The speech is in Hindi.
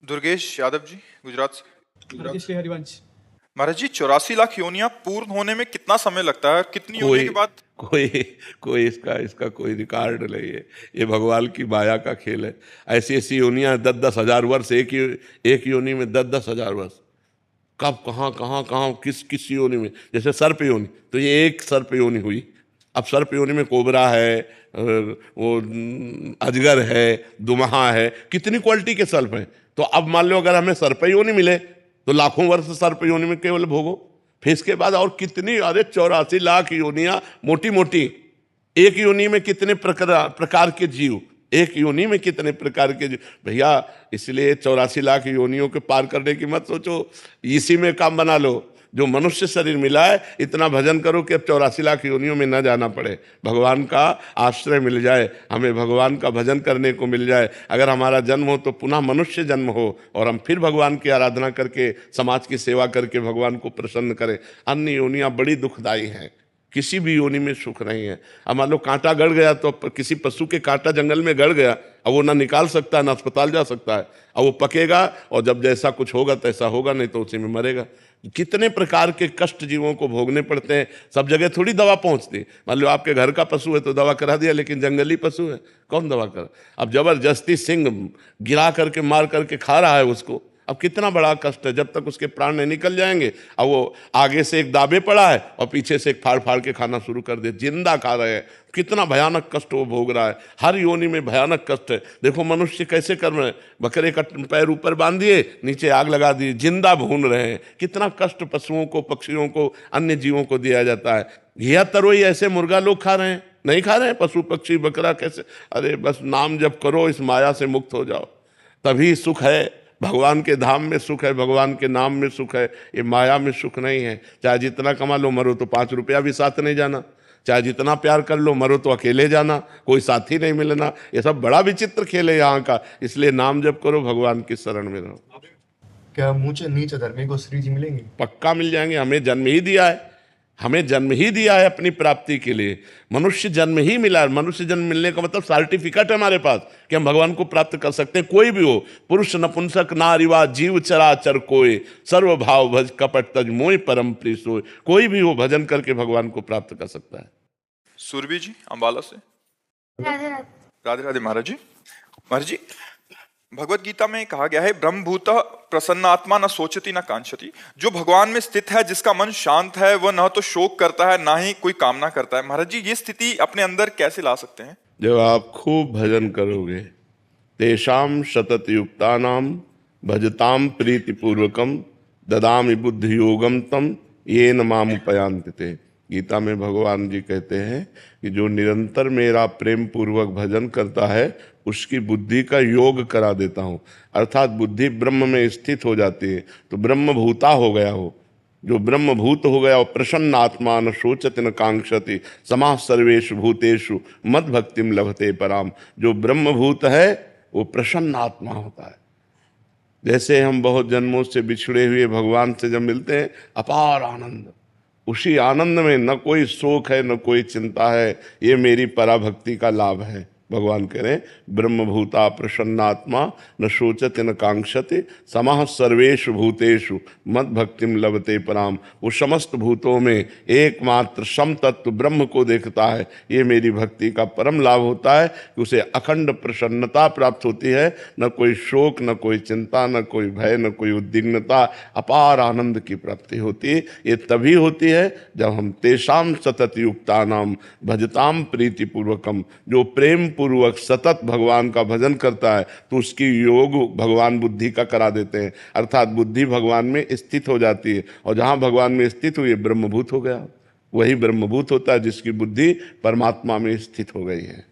दुर्गेश यादव जी, गुजरात से। हरकेश के हरिवंश। महाराज जी, 84 लाख योनियां पूर्ण होने में कितना समय लगता है? कितनी योनियों कोई के बाद? कोई कोई इसका इसका कोई रिकॉर्ड नहीं है। ये भगवान की माया का खेल है। ऐसी ऐसी योनियां 10-10 हजार वर्ष, एक योनि में 10-10 हजार वर्ष। कब कहाँ कहाँ कहाँ किस योनि में, जैसे सर्प योनि, तो ये एक सर्प योनि हुई। अब सर्प योनि में कोबरा है, वो अजगर है, दुमहा है, कितनी क्वालिटी के सर्प हैं। तो अब मान लो अगर हमें सर्प योनि मिले तो लाखों वर्ष सर्प योनि में केवल भोगो। फिर इसके बाद और कितनी, अरे 84 लाख योनियां मोटी मोटी। एक योनि में कितने प्रकार के जीव, एक योनि में कितने प्रकार के जीव भैया। इसलिए 84 लाख योनियों के पार करने की मत सोचो, इसी में काम बना लो। जो मनुष्य शरीर मिला है, इतना भजन करो कि अब 84 लाख योनियों में न जाना पड़े, भगवान का आश्रय मिल जाए, हमें भगवान का भजन करने को मिल जाए। अगर हमारा जन्म हो तो पुनः मनुष्य जन्म हो और हम फिर भगवान की आराधना करके, समाज की सेवा करके भगवान को प्रसन्न करें। अन्य योनियां बड़ी दुखदायी हैं, किसी भी योनि में सुख नहीं है। अब मान लो कांटा गड़ गया, तो किसी पशु के कांटा जंगल में गड़ गया, अब वो ना निकाल सकता है ना अस्पताल जा सकता है। अब वो पकेगा और जब जैसा कुछ होगा तैसा होगा, नहीं तो उसी में मरेगा। कितने प्रकार के कष्ट जीवों को भोगने पड़ते हैं। सब जगह थोड़ी दवा पहुंचती। मान लो आपके घर का पशु है तो दवा करा दिया, लेकिन जंगली पशु है, कौन दवा करा। अब जबरदस्ती सिंह गिरा करके मार करके खा रहा है उसको, अब कितना बड़ा कष्ट है। जब तक उसके प्राण नहीं निकल जाएंगे, अब वो आगे से एक दाबे पड़ा है और पीछे से एक फाड़ फाड़ के खाना शुरू कर दे, जिंदा खा रहे हैं। कितना भयानक कष्ट वो भोग रहा है। हर योनि में भयानक कष्ट है। देखो मनुष्य कैसे कर रहे हैं, बकरे का पैर ऊपर बांध दिए, नीचे आग लगा दी, जिंदा भून रहे हैं। कितना कष्ट पशुओं को, पक्षियों को, अन्य जीवों को दिया जाता है। घिया तरोई ऐसे मुर्गा लोग खा रहे हैं, नहीं खा रहे हैं पशु पक्षी बकरा कैसे। अरे बस नाम जप करो, इस माया से मुक्त हो जाओ, तभी सुख है। भगवान के धाम में सुख है, भगवान के नाम में सुख है, ये माया में सुख नहीं है। चाहे जितना कमा लो, मरो तो 5 रुपया भी साथ नहीं जाना। चाहे जितना प्यार कर लो, मरो तो अकेले जाना, कोई साथी नहीं मिलना। ये सब बड़ा विचित्र खेल है यहाँ का। इसलिए नाम जप करो, भगवान की शरण में रहो। क्या ऊंचे नीचे धर्मी को श्री जी मिलेंगे? पक्का मिल जाएंगे। हमें जन्म ही दिया है, हमें जन्म ही दिया है अपनी प्राप्ति के लिए। मनुष्य जन्म ही मिला है। मनुष्य जन्म मिलने का मतलब सर्टिफिकेट है हमारे पास कि हम भगवान को प्राप्त कर सकते हैं। कोई भी हो, पुरुष नपुंसक नारीवा जीव चराचर कोय, सर्व भाव भज कपट तज मोय परम प्रिय सोय। कोई भी हो भजन करके भगवान को प्राप्त कर सकता है। सुरभि जी, अंबाला से। राधे राधे। राधे राधे महाराज जी। महाराज जी, भगवत गीता में कहा गया है, ब्रह्मभूत प्रसन्नात्मा न सोचती न कांक्षति। जो भगवान में स्थित है, जिसका मन शांत है, वह न तो शोक करता है, ना ही कोई कामना करता है। महाराज जी, ये स्थिति अपने अंदर कैसे ला सकते हैं? जब आप खूब भजन करोगे, तेषाम सतत युक्तानाम भजताम प्रीति पूर्वकम ददामि बुद्धि योगम तम येन माम उपयांति ते। गीता में भगवान जी कहते हैं कि जो निरंतर मेरा प्रेम पूर्वक भजन करता है, उसकी बुद्धि का योग करा देता हूँ। अर्थात बुद्धि ब्रह्म में स्थित हो जाती है, तो ब्रह्मभूता हो गया हो। जो ब्रह्मभूत हो गया, वो प्रसन्न आत्मा न शोचति न कांक्षति समाः सर्वेषु भूतेषु मद भक्तिम लभते पराम। जो ब्रह्मभूत है वो प्रसन्न आत्मा होता है। जैसे हम बहुत जन्मों से बिछड़े हुए भगवान से जब मिलते हैं, अपार आनंद, उसी आनंद में न कोई शोक है न कोई चिंता है। ये मेरी पराभक्ति का लाभ है। भगवान कह रहे हैं, ब्रह्मभूता प्रसन्नात्मा न शोचति न कांक्षति समाः सर्वेषु भूतेषु मद भक्तिम लभते पराम। वो समस्त भूतों में एकमात्र सम तत्व ब्रह्म को देखता है। ये मेरी भक्ति का परम लाभ होता है कि उसे अखंड प्रसन्नता प्राप्त होती है। न कोई शोक, न कोई चिंता, न कोई भय, न कोई उद्विग्नता, अपार आनंद की प्राप्ति होती है। ये तभी होती है जब हम तेषाम सतत युक्तानाम भजताम प्रीति पूर्वकम, जो प्रेम पूर्वक सतत भगवान का भजन करता है, तो उसकी योग भगवान बुद्धि का करा देते हैं। अर्थात बुद्धि भगवान में स्थित हो जाती है, और जहाँ भगवान में स्थित हुई ब्रह्मभूत हो गया। वही ब्रह्मभूत होता है जिसकी बुद्धि परमात्मा में स्थित हो गई है।